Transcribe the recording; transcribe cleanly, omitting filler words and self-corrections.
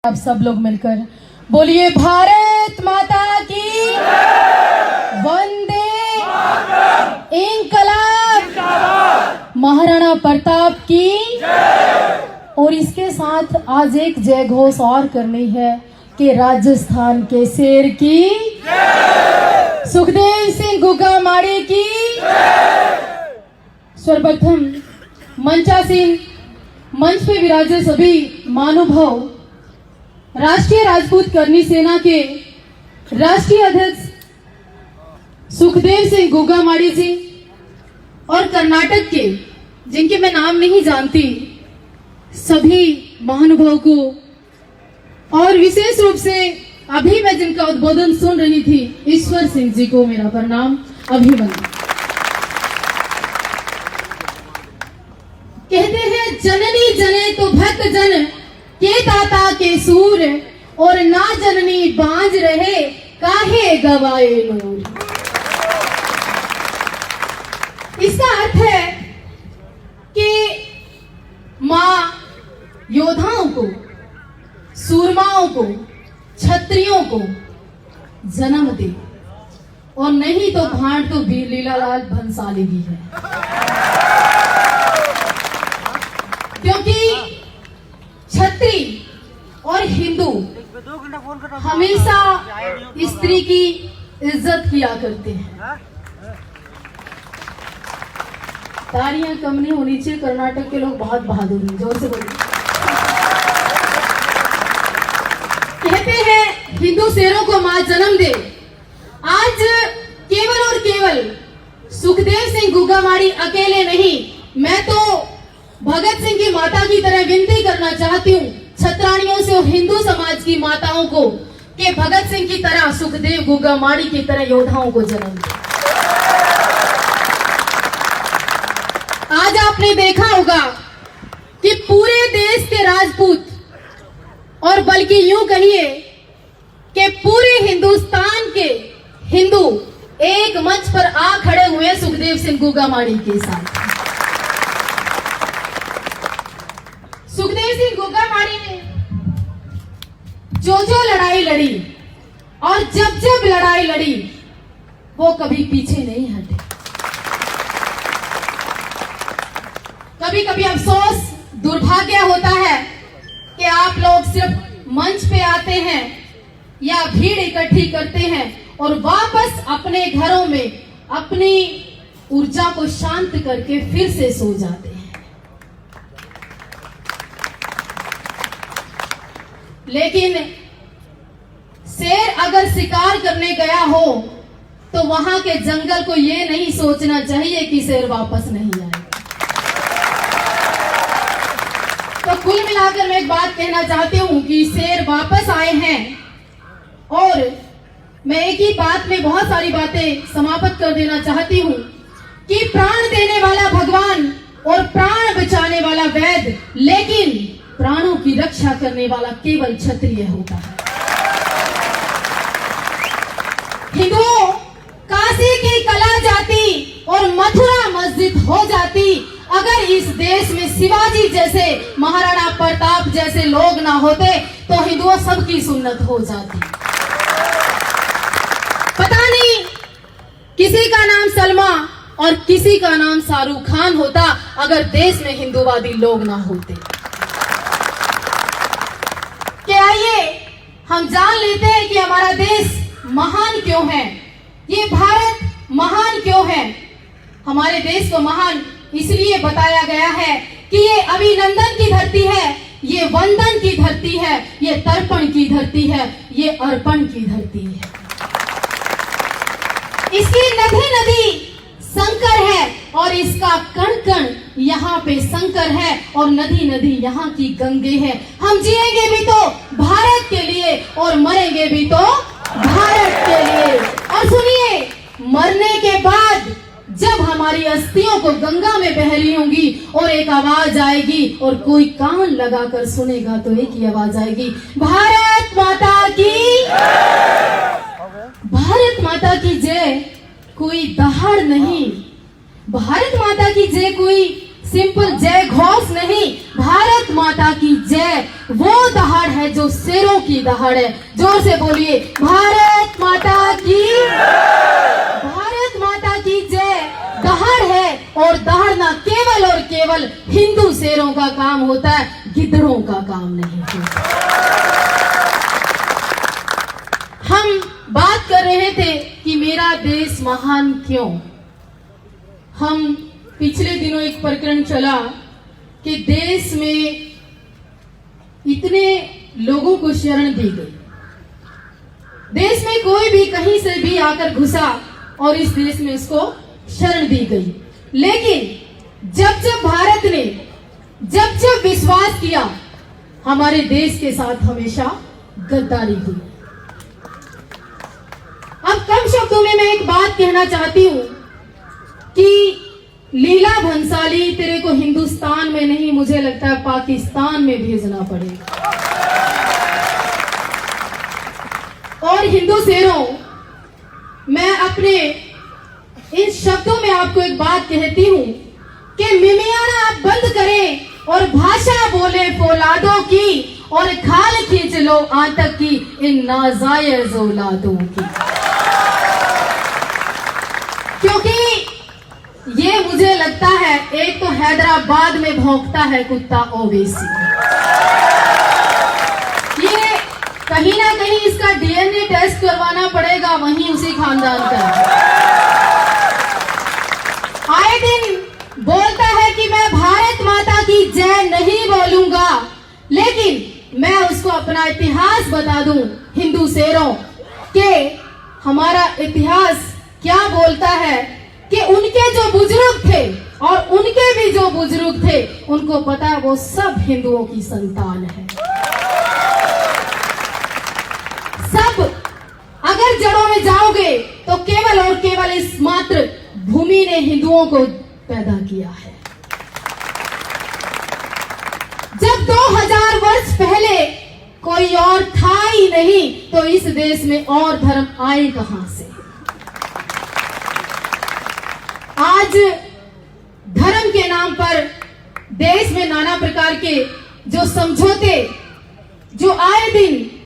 आप सब लोग मिलकर बोलिए भारत माता की वंदे इंकलाब, महाराणा प्रताप की। और इसके साथ आज एक जय घोष और करनी है कि राजस्थान के शेर की, सुखदेव सिंह गुग्गामाड़ी की। सर्वप्रथम मंचासीन मंच पे विराजे सभी महानुभाव, राष्ट्रीय राजपूत करनी सेना के राष्ट्रीय अध्यक्ष सुखदेव सिंह गुग्गामाड़ी जी और कर्नाटक के जिनके मैं नाम नहीं जानती सभी महानुभाव को, और विशेष रूप से अभी मैं जिनका उद्बोधन सुन रही थी ईश्वर सिंह जी को मेरा प्रणाम अभिवंदन। कहते हैं जननी जने तो भक्त जन के दाता के सूर, और ना जननी बांझ रहे काहे गवाए नूर। इसका अर्थ है कि मां योद्धाओं को, सूरमाओं को, क्षत्रियों को जन्म दे, और नहीं तो भांड तो वीर लीलालाल भंसाली भी है। क्योंकि क्षत्रिय और हिंदू हमेशा स्त्री की इज्जत किया करते हैं। तालियां कम नहीं होनी चाहिए, कर्नाटक के लोग बहुत बहादुर हैं, जोर से बोलिए। कहते हैं हिंदू शेरों को मां जन्म दे। आज केवल और केवल सुखदेव सिंह गुग्गामाड़ी अकेले नहीं, मैं तो भगत सिंह की माता की तरह विनती करना चाहती हूँ छत्राणियों से और हिंदू समाज की माताओं को कि भगत सिंह की तरह, सुखदेव गुग्गामाड़ी की तरह योद्धाओं को जन्म दे। आज आपने देखा होगा कि पूरे देश के राजपूत, और बल्कि यूं कहिए कि पूरे हिंदुस्तान के हिंदू एक मंच पर आ खड़े हुए सुखदेव सिंह गुग्गामाड़ी के साथ। सुखदेव सिंह गुग्गामाड़ी ने जो लड़ाई लड़ी और जब लड़ाई लड़ी वो कभी पीछे नहीं हटे। कभी कभी अफसोस, दुर्भाग्य होता है कि आप लोग सिर्फ मंच पे आते हैं या भीड़ इकट्ठी करते हैं और वापस अपने घरों में अपनी ऊर्जा को शांत करके फिर से सो जाते हैं। लेकिन शेर अगर शिकार करने गया हो तो वहां के जंगल को यह नहीं सोचना चाहिए कि शेर वापस नहीं आएगा। तो कुल मिलाकर मैं एक बात कहना चाहती हूं कि शेर वापस आए हैं, और मैं एक ही बात में बहुत सारी बातें समाप्त कर देना चाहती हूं कि प्राण देने वाला भगवान और प्राण बचाने वाला वैद्य, लेकिन प्राणों की रक्षा करने वाला केवल क्षत्रिय होता है। हिंदुओं, काशी की कला जाती और मथुरा मस्जिद हो जाती अगर इस देश में शिवाजी जैसे, महाराणा प्रताप जैसे लोग ना होते तो हिंदुओं सबकी सुन्नत हो जाती। पता नहीं किसी का नाम सलमा और किसी का नाम शाहरुख खान होता अगर देश में हिंदूवादी लोग ना होते। आइए हम जान लेते हैं कि हमारा देश महान क्यों है, ये भारत महान क्यों है। हमारे देश को महान इसलिए बताया गया है कि ये अभिनंदन की धरती है, ये वंदन की धरती है, ये तर्पण की धरती है, ये अर्पण की धरती है। इसकी नदी नदी शंकर है और इसका कण कण यहाँ पे शंकर है, और नदी नदी यहाँ की गंगे है। हम जिएंगे भी तो भारत के लिए और मरेंगे भी तो भारत के लिए। और सुनिए, मरने के बाद जब हमारी अस्थियों को गंगा में बह रही होंगी और एक आवाज आएगी और कोई कान लगाकर सुनेगा तो एक ही आवाज आएगी, भारत माता की, भारत माता की जय। कोई दहाड़ नहीं, भारत माता की जय कोई सिंपल जय घोष नहीं, भारत माता की जय वो दहाड़ है जो शेरों की दहाड़ है। जोर से बोलिए भारत माता की, भारत माता की जय। दहाड़ है और दहाड़ना केवल और केवल हिंदू शेरों का काम होता है, गिद्धड़ों का काम नहीं होता। हम बात कर रहे थे कि मेरा देश महान क्यों। हम पिछले दिनों एक प्रकरण चला कि देश में इतने लोगों को शरण दी गई। देश में कोई भी कहीं से भी आकर घुसा और इस देश में उसको शरण दी गई। लेकिन जब जब भारत ने जब जब विश्वास किया, हमारे देश के साथ हमेशा गद्दारी हुई। अब कम शब्दों में मैं एक बात कहना चाहती हूं कि लीला भंसाली तेरे को हिंदुस्तान में नहीं, मुझे लगता है पाकिस्तान में भेजना पड़ेगा। और हिंदू शेरों, मैं अपने इन शब्दों में आपको एक बात कहती हूं कि मिमियाना आप बंद करें और भाषा बोले फौलादों की, और खाल खींच लो आतंक की इन नाजायज औलादों की। क्योंकि ये मुझे लगता है, एक तो हैदराबाद में भौंकता है कुत्ता ओवैसी, ये कहीं ना कहीं इसका डीएनए टेस्ट करवाना पड़ेगा, वहीं उसी खानदान का। आए दिन बोलता है कि मैं भारत माता की जय नहीं बोलूंगा, लेकिन मैं उसको अपना इतिहास बता दूं हिंदू शेरों के हमारा इतिहास क्या बोलता है कि उनके जो बुजुर्ग थे और उनके भी जो बुजुर्ग थे, उनको पता है वो सब हिंदुओं की संतान है। सब अगर जड़ों में जाओगे तो केवल और केवल इस मात्र भूमि ने हिंदुओं को पैदा किया है। जब 2000 वर्ष पहले कोई और था ही नहीं, तो इस देश में और धर्म आए कहां से। आज धर्म के नाम पर देश में नाना प्रकार के जो समझौते जो आए दिन